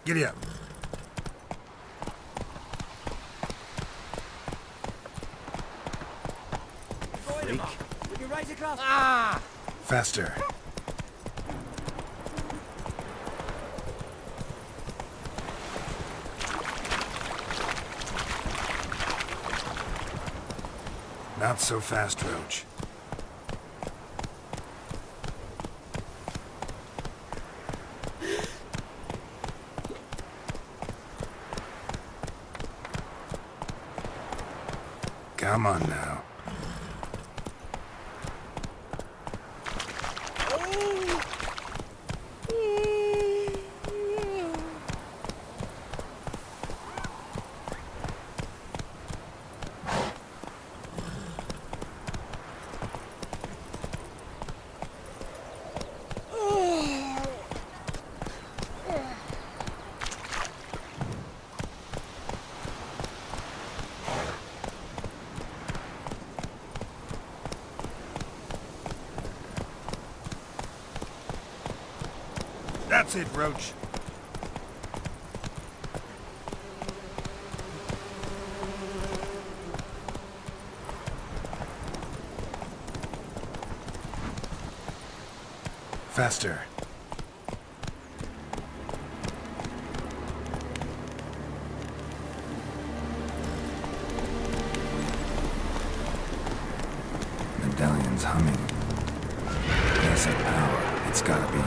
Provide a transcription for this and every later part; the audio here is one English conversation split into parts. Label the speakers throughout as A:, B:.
A: Giddy up.
B: Freak.
C: Ah!
A: Faster. Not so fast, Roach. Come on now. That's it, Roach. Faster. Medallion's humming. Basic power. It's gotta be.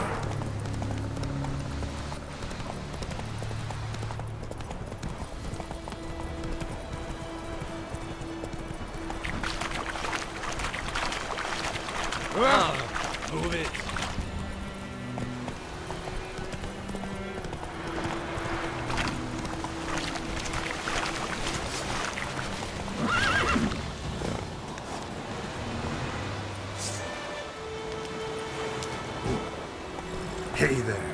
B: Move it.
A: Hey there.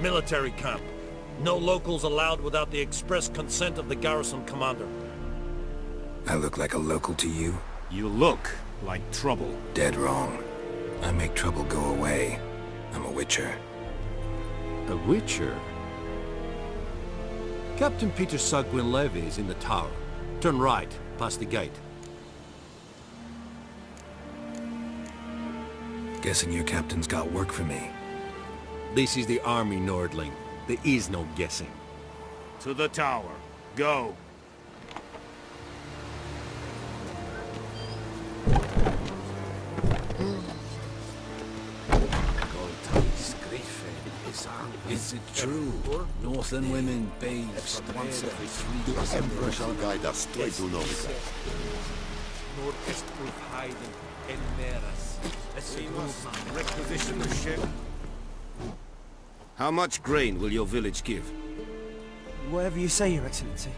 B: Military camp. No locals allowed without the express consent of the garrison commander.
A: I look like a local to you?
D: You look like trouble.
A: Dead wrong. I make trouble go away. I'm a witcher.
E: A witcher? Captain Peter Sagwin-Levy is in the tower. Turn right, past the gate.
A: Guessing your captain's got work for me.
E: This is the army, Nordling. There is no guessing.
D: To the tower. Go.
E: Goltalis Griffin is
F: Is it true? Northern women bathed once every 3
G: The
F: days.
G: Emperor shall guide us straight to Novigrad.
D: Requisition the ship. How much grain will your village give?
C: Whatever you say, Your Excellency.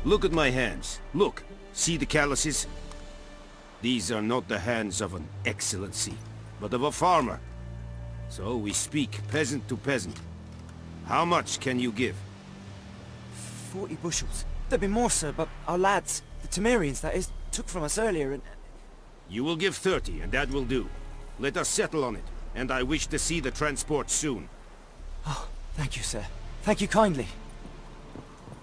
D: Look at my hands. Look. See the calluses? These are not the hands of an excellency, but of a farmer. So we speak peasant to peasant. How much can you give?
C: 40 bushels. There'd be more, sir, but our lads, the Temerians, that is, took from us earlier and...
D: You will give 30, and that will do. Let us settle on it, and I wish to see the transport soon.
C: Oh, thank you, sir. Thank you kindly.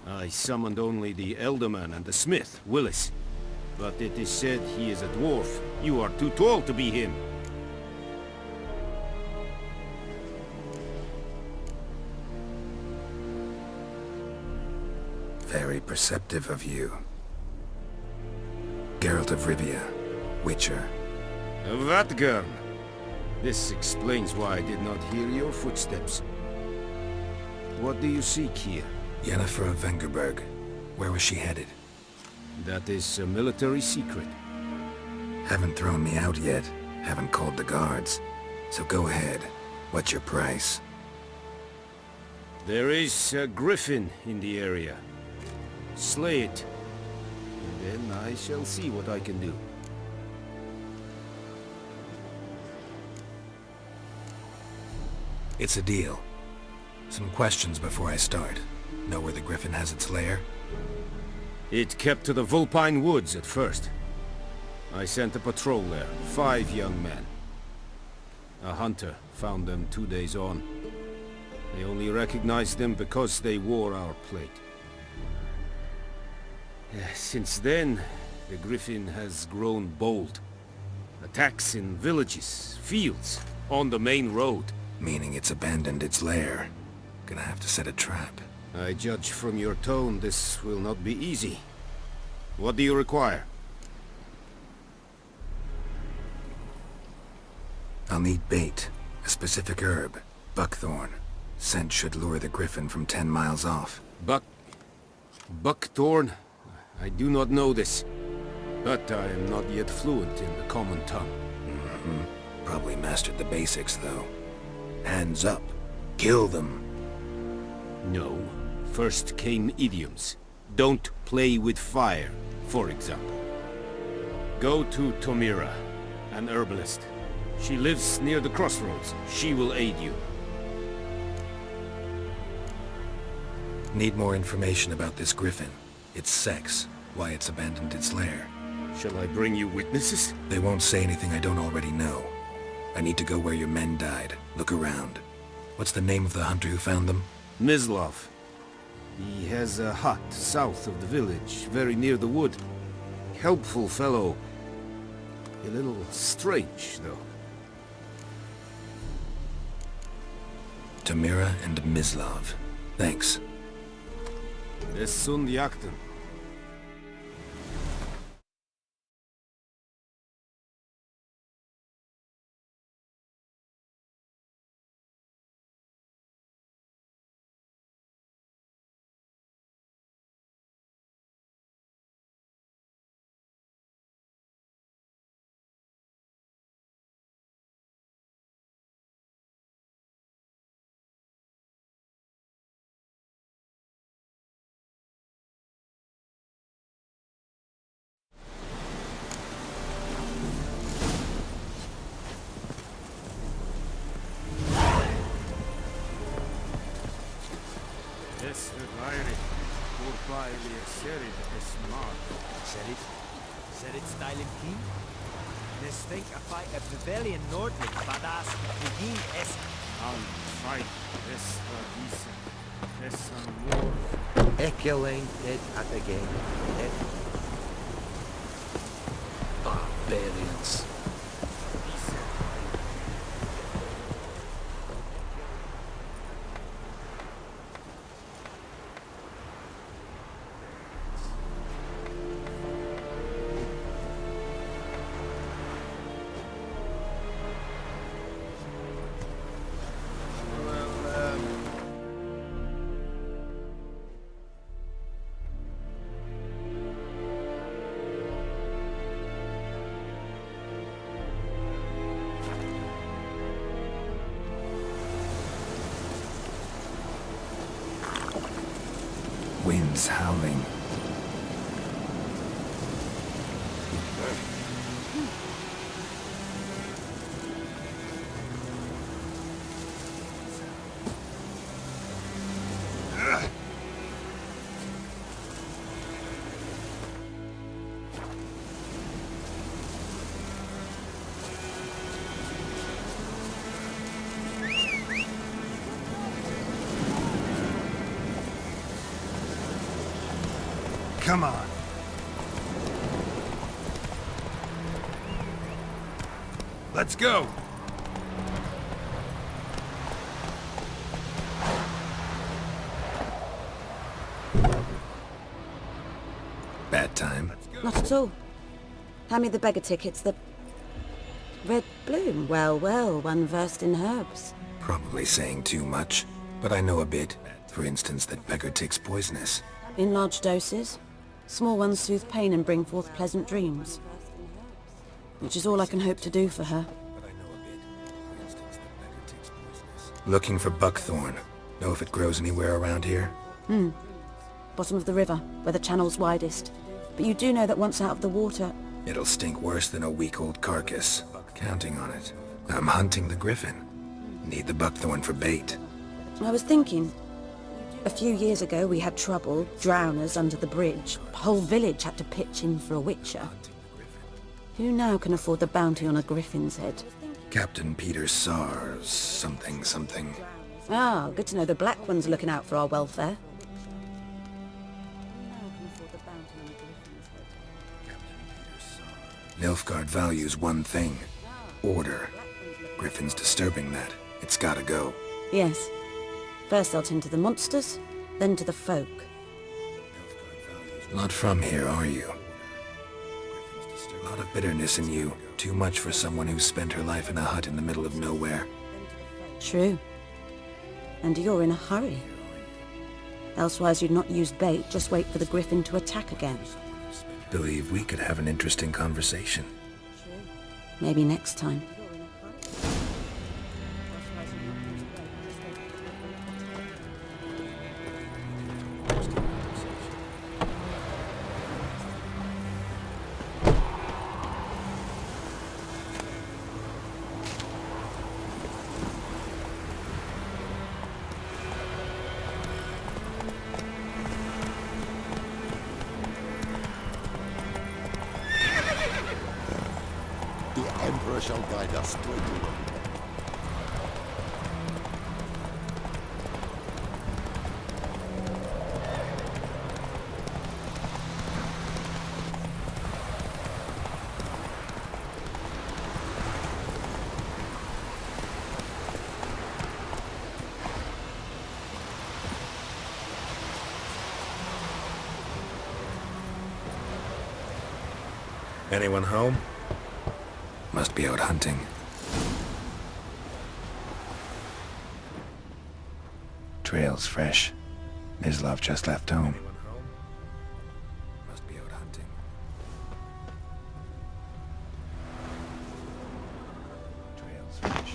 D: I summoned only the Elderman and the smith, Willis. But it is said he is a dwarf. You are too tall to be him.
A: Very perceptive of you. Geralt of Rivia, Witcher.
D: Vatgern! This explains why I did not hear your footsteps. What do you seek here?
A: Yennefer of Vengerberg. Where was she headed?
D: That is a military secret.
A: Haven't thrown me out yet. Haven't called the guards. So go ahead. What's your price?
D: There is a griffin in the area. Slay it. And then I shall see what I can do.
A: It's a deal. Some questions before I start. Know where the griffin has its lair?
D: It kept to the Vulpine Woods at first. I sent a patrol there, 5 young men. A hunter found them 2 days on. They only recognized them because they wore our plate. Since then, the griffin has grown bold. Attacks in villages, fields, on the main road.
A: Meaning it's abandoned its lair. Gonna have to set a trap.
D: I judge from your tone this will not be easy. What do you require?
A: I'll need bait. A specific herb. Buckthorn. Scent should lure the griffin from 10 miles off.
D: Buckthorn? I do not know this. But I am not yet fluent in the common tongue.
A: Probably mastered the basics, though. Hands up. Kill them.
D: No. First came idioms. Don't play with fire, for example. Go to Tomira, an herbalist. She lives near the crossroads. She will aid you.
A: Need more information about this griffin. Its sex. Why it's abandoned its lair.
D: Shall I bring you witnesses?
A: They won't say anything I don't already know. I need to go where your men died. Look around. What's the name of the hunter who found them?
D: Mislav. He has a hut south of the village, very near the wood. Helpful fellow. A little strange, though.
A: Tamira and Mislav. Thanks.
D: Es sunt jakten. Es reire, voorbij weer serid es maar.
C: Serit style in king? This think I fight a rebellion nordlich, badass, begin es...
D: Al fight es vergießen, es an more.
H: Echoing it at the game.
F: Barbarians.
A: Winds howling.
I: Come on. Let's go.
A: Bad time.
J: Not at all. Hand me the beggar tickets, the... Red bloom. Well, well, one versed in herbs.
A: Probably saying too much, but I know a bit. For instance, that beggar tick's poisonous.
J: In large doses. Small ones soothe pain and bring forth pleasant dreams. Which is all I can hope to do for her.
A: Looking for buckthorn. Know if it grows anywhere around here?
J: Bottom of the river, where the channel's widest. But you do know that once out of the water...
A: It'll stink worse than a week-old carcass. Counting on it. I'm hunting the griffin. Need the buckthorn for bait.
J: I was thinking... A few years ago we had trouble, drowners under the bridge. The whole village had to pitch in for a witcher. Who now can afford the bounty on a griffin's head?
A: Captain Peter Sars, something.
J: Ah, good to know the Black One's looking out for our welfare.
A: Nilfgaard values one thing. Order. Griffin's disturbing that. It's gotta go.
J: Yes. First they'll tend to the monsters, then to the folk.
A: Not from here, are you? A lot of bitterness in you. Too much for someone who's spent her life in a hut in the middle of nowhere.
J: True. And you're in a hurry. Elsewise you'd not use bait, just wait for the griffin to attack again.
A: Believe we could have an interesting conversation.
J: Maybe next time.
G: The Emperor shall guide us to it.
A: Anyone home? Must be out hunting. Trail's fresh. Mislav just left home. Must be out hunting. Trail's fresh.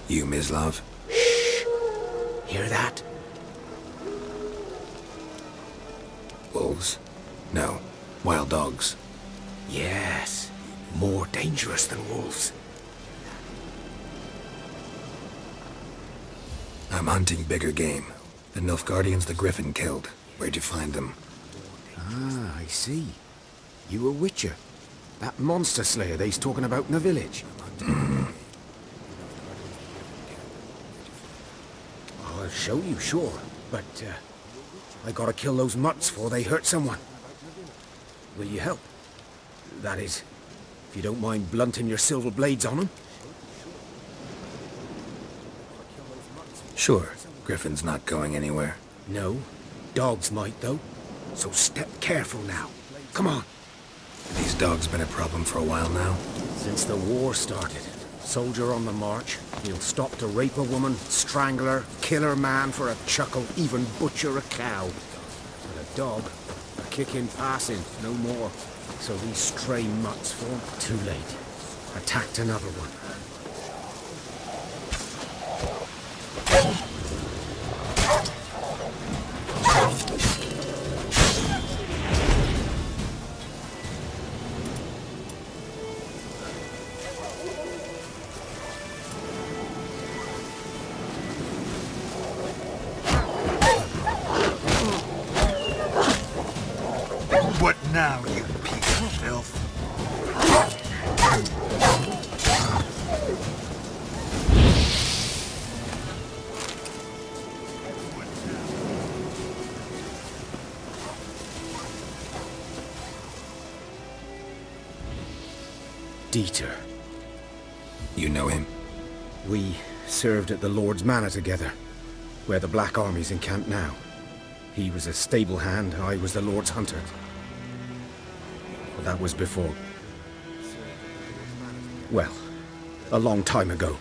A: You, Mislav?
H: Hear that?
A: Wolves? No. Wild dogs.
H: Yes. More dangerous than wolves.
A: I'm hunting bigger game. The Nilfgaardians the Griffin killed. Where'd you find them?
D: Ah, I see. You a witcher. That monster slayer they's talking about in the village. I'll show you, sure. But, I gotta kill those mutts before they hurt someone. Will you help? That is, if you don't mind blunting your silver blades on them.
A: Sure. Griffin's not going anywhere.
D: No. Dogs might, though. So step careful now. Come on.
A: These dogs been a problem for a while now?
D: Since the war started. Soldier on the march. He'll stop to rape a woman, strangle her, kill her man for a chuckle, even butcher a cow. dog. A kick in passing, no more. So these stray mutts form too late. Attacked another one.
I: What now, you piece of filth?
D: Dieter.
A: You know him?
D: We served at the Lord's Manor together, where the Black Army's encamped now. He was a stable hand, I was the Lord's hunter. But that was before... well, a long time ago.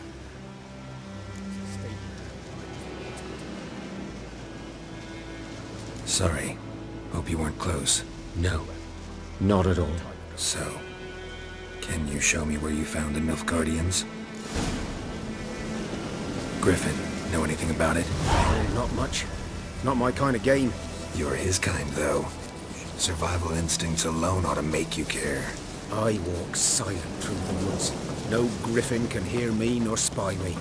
A: Sorry. Hope you weren't close.
D: No, not at all.
A: So, can you show me where you found the Nilfgaardians? Griffin, know anything about it?
D: Not much. Not my kind of game.
A: You're his kind, though. Survival instincts alone ought to make you care.
D: I walk silent through the woods. No griffin can hear me nor spy me.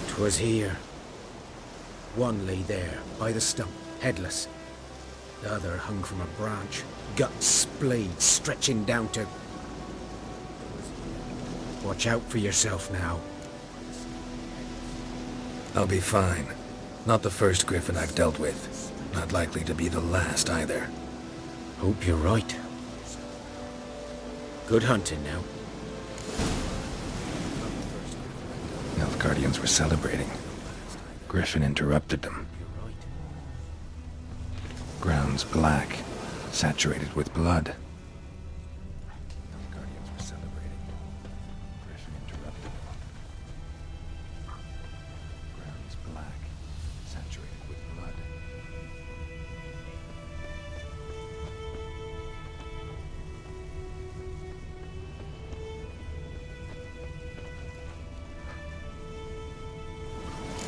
D: 'Twas here. One lay there, by the stump, headless. The other hung from a branch, guts splayed, stretching down to... Watch out for yourself now.
A: I'll be fine. Not the first griffin I've dealt with. Not likely to be the last either.
D: Hope you're right. Good hunting now.
A: Nilfgaardians were celebrating. Griffin interrupted them. Ground's black, saturated with blood. Nilfgaardians were celebrating. Griffin interrupted them. Ground's black, saturated with blood.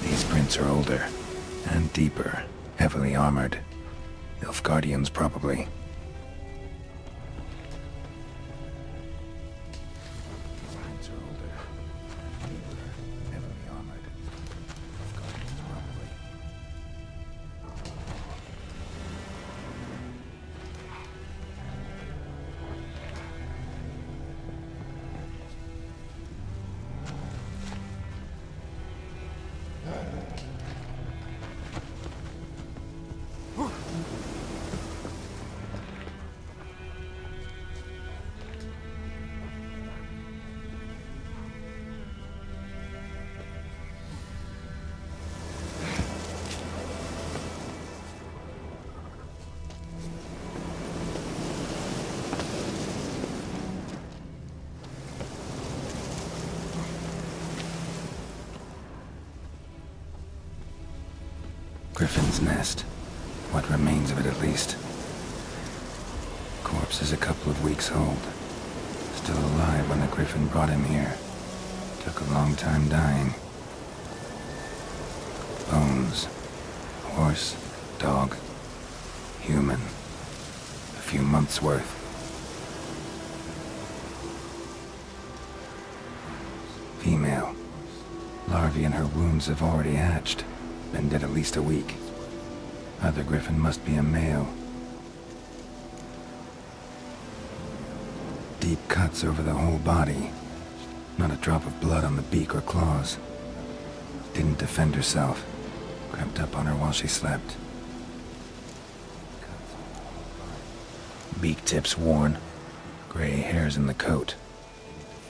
A: These prints are older and deeper, heavily armored. Nilfgaardians, probably. These prints are older, deeper, heavily armored. Nilfgaardians, probably. Griffin's nest. What remains of it, at least. Corpse is a couple of weeks old. Still alive when the griffin brought him here. Took a long time dying. Bones. Horse. Dog. Human. A few months' worth. Female. Larvae in her wounds have already hatched. Been dead at least a week. Other griffin must be a male. Deep cuts over the whole body. Not a drop of blood on the beak or claws. Didn't defend herself. Crept up on her while she slept. Beak tips worn. Gray hairs in the coat.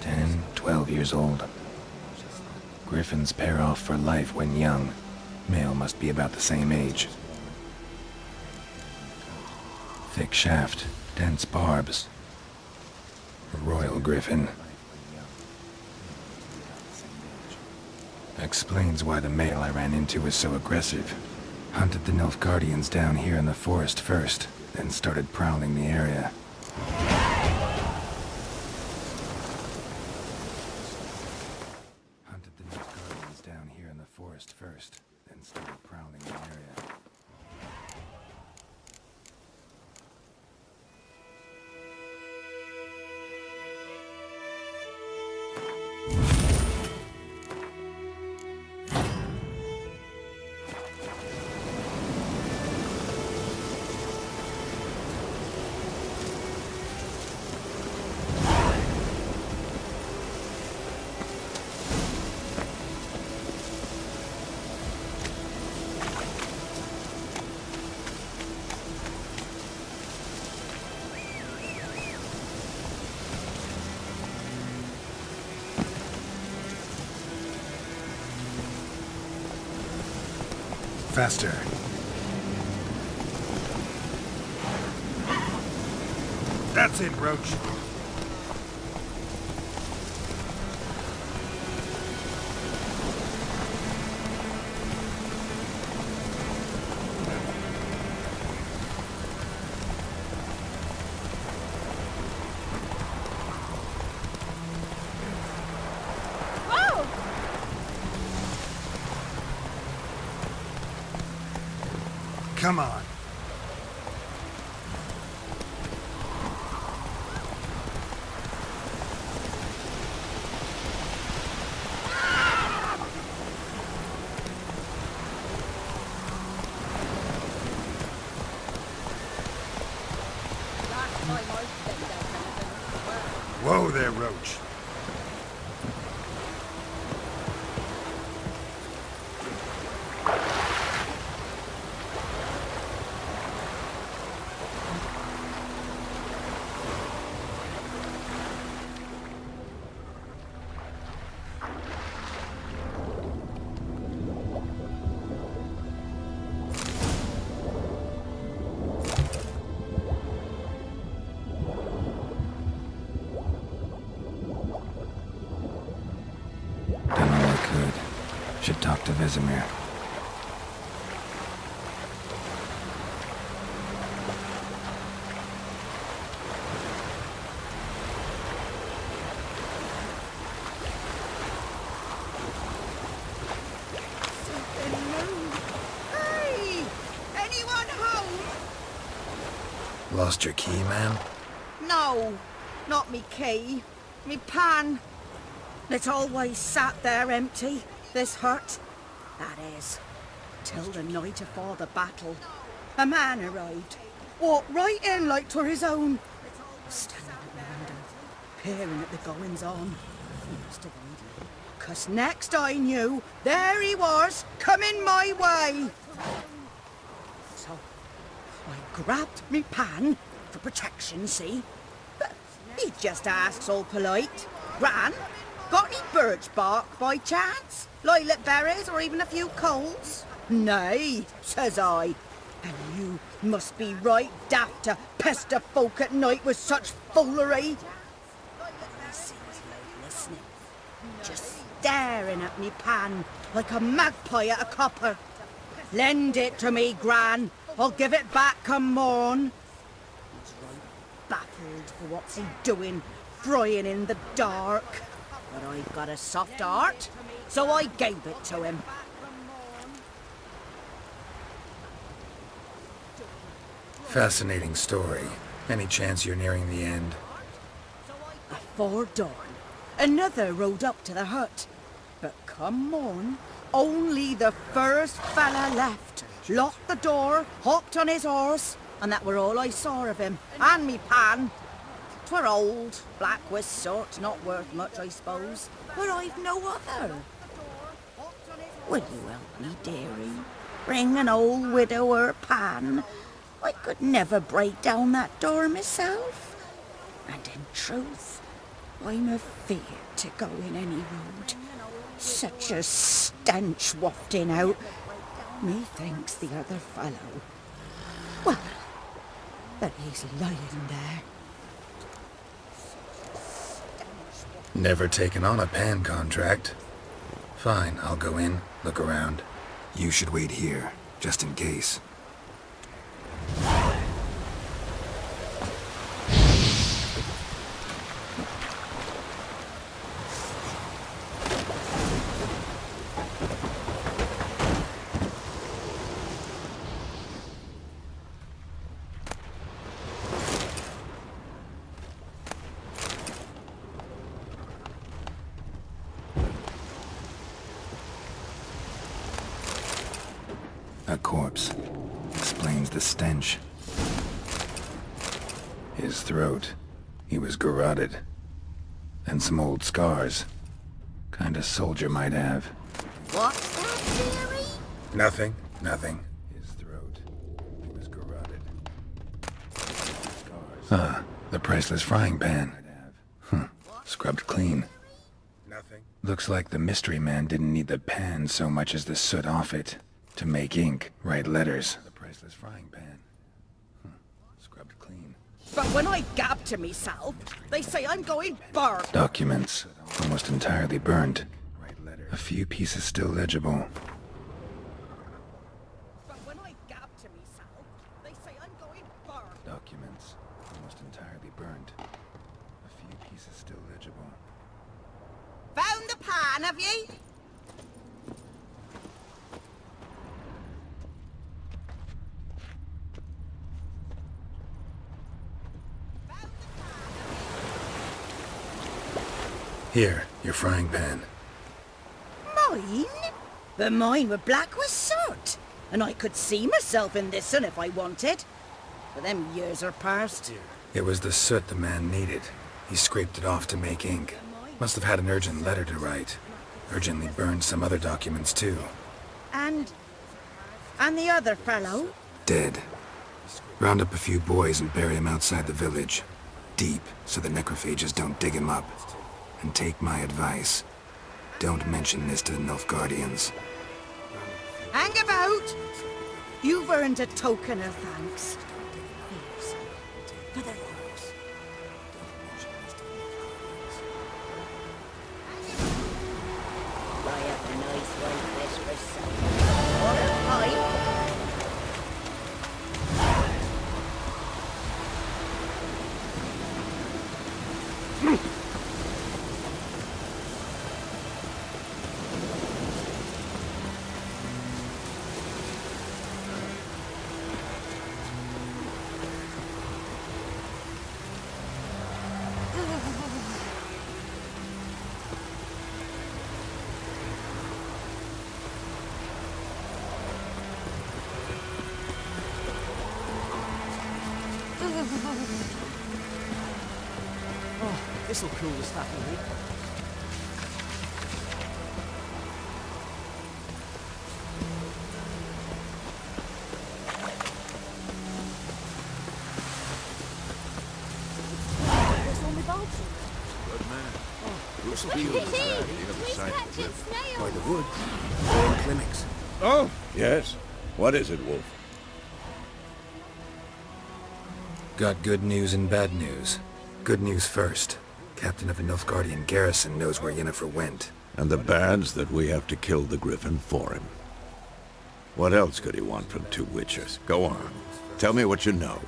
A: 10, 12 years old. Griffins pair off for life when young. Male must be about the same age. Thick shaft, dense barbs. A royal griffin. Explains why the male I ran into was so aggressive. Hunted the Nilfgaardians down here in the forest first, then started prowling the area. Hunted the Nilfgaardians down here in the forest first, then started prowling the area.
I: Faster. That's it, Roach. Come on. Whoa there, Roach.
A: Should talk to Vesemir.
K: Hey! Anyone home?
I: Lost your key, ma'am?
K: No, not me key. Me pan. It's always sat there empty, this hut. That is, till the night afore the battle. A man arrived, walked right in like 'twere his own. Standing at the window, peering at the goings-on. He must have heard, 'cause next I knew, there he was, coming my way. So, I grabbed me pan, for protection, see? But he just asks all polite. Gran, got any birch bark by chance? Lilac berries or even a few coals? Nay, says I. And you must be right daft to pester folk at night with such foolery. I seems like listening, just staring at me pan like a magpie at a copper. Lend it to me, Gran. I'll give it back come morn. He's right baffled for what's he doing, frying in the dark. But I've got a soft heart, so I gave it to him.
I: Fascinating story. Any chance you're nearing the end?
K: Before dawn, another rode up to the hut. But come morn, only the first fella left. Locked the door, hopped on his horse, and that were all I saw of him. And me pan. 'Twere old, black with sort, not worth much, I suppose. But I've no other. Will you help me, dearie? Bring an old widower pan. I could never break down that door myself. And in truth, I'm afeard to go in any road. Such a stench wafting out. Methinks the other fellow. Well, that he's lying there.
I: Never taken on a pan contract. Fine, I'll go in, look around.
A: You should wait here, just in case. A corpse. Explains the stench. His throat. He was garroted. And some old scars. Kind of soldier might have.
K: What's that theory?
I: Nothing.
A: His throat. He was garroted. Scars. Ah, the priceless frying pan. Scrubbed clean.
I: Nothing.
A: Looks like the mystery man didn't need the pan so much as the soot off it. To make ink, write letters. The priceless frying pan. Scrubbed clean.
K: But when I gab to myself, they say I'm going burnt.
A: Documents. Almost entirely burned. A few pieces still legible.
K: But when I gab to myself, they say I'm going burnt.
A: Documents. Almost entirely burned. A few pieces still legible.
K: Found the pan, have ye?
I: Here, your frying pan.
K: Mine? But mine were black with soot. And I could see myself in this one if I wanted. But them years are past.
I: It was the soot the man needed. He scraped it off to make ink. Must have had an urgent letter to write. Urgently burned some other documents too.
K: And the other fellow?
A: Dead. Round up a few boys and bury him outside the village. Deep, so the necrophages don't dig him up. And take my advice. Don't mention this to the Nilfgaardians.
K: Hang about! You've earned a token of thanks. Here's for the rose. Buy up a nice white fish for supper. Or a pipe.
C: This'll cool the stuff in here. Where's all my bulbs?
E: Good man.
H: Look at it! We've captured snails! By the woods. Or in clinics.
E: Oh, yes. What is it, Wolf?
I: Got good news and bad news. Good news first. Captain of a Nilfgaardian garrison knows where Yennefer went.
E: And the bad's that we have to kill the Griffin for him. What else could he want from two witchers? Go on. Tell me what you know.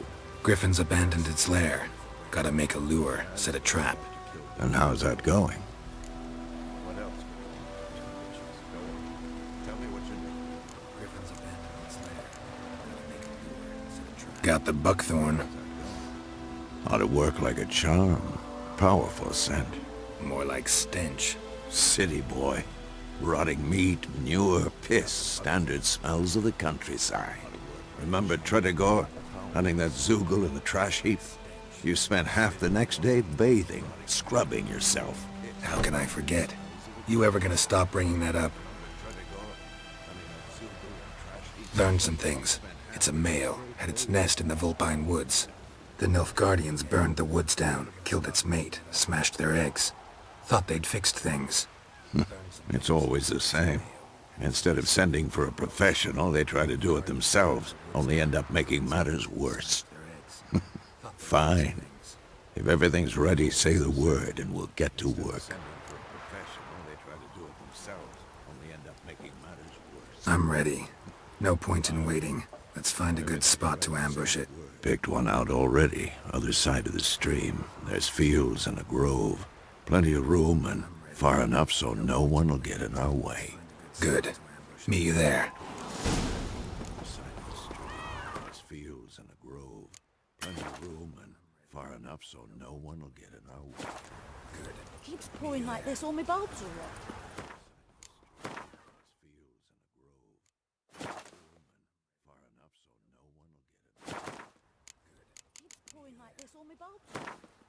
I: Griffin's abandoned its lair. Gotta make a lure, set a trap.
E: And how's that going?
I: Griffin's abandoned its lair. Gotta make a lure, set a trap. Got the buckthorn.
E: Ought to work like a charm. Powerful scent.
I: More like stench.
E: City boy. Rotting meat, manure, piss. Standard smells of the countryside. Remember Tredegor? Hunting that Zoogle in the trash heap? You spent half the next day bathing, scrubbing yourself.
I: How can I forget? You ever gonna stop bringing that up? Learned some things. It's a male, had its nest in the Vulpine Woods. The Nilfgaardians burned the woods down, killed its mate, smashed their eggs. Thought they'd fixed things.
E: It's always the same. Instead of sending for a professional, they try to do it themselves, only end up making matters worse. Fine. If everything's ready, say the word and we'll get to work.
A: I'm ready. No point in waiting. Let's find a good spot to ambush it.
E: Picked one out already, other side of the stream. There's fields and a grove. Plenty of room and far enough so no one will get in our way.
A: Good. Meet you there.
E: There's fields and a grove. Plenty of room and far enough so no one will get in our way.
A: Good.
K: Keeps pouring like this, all my bulbs are up. Keeps pouring like this, all my bulbs are up.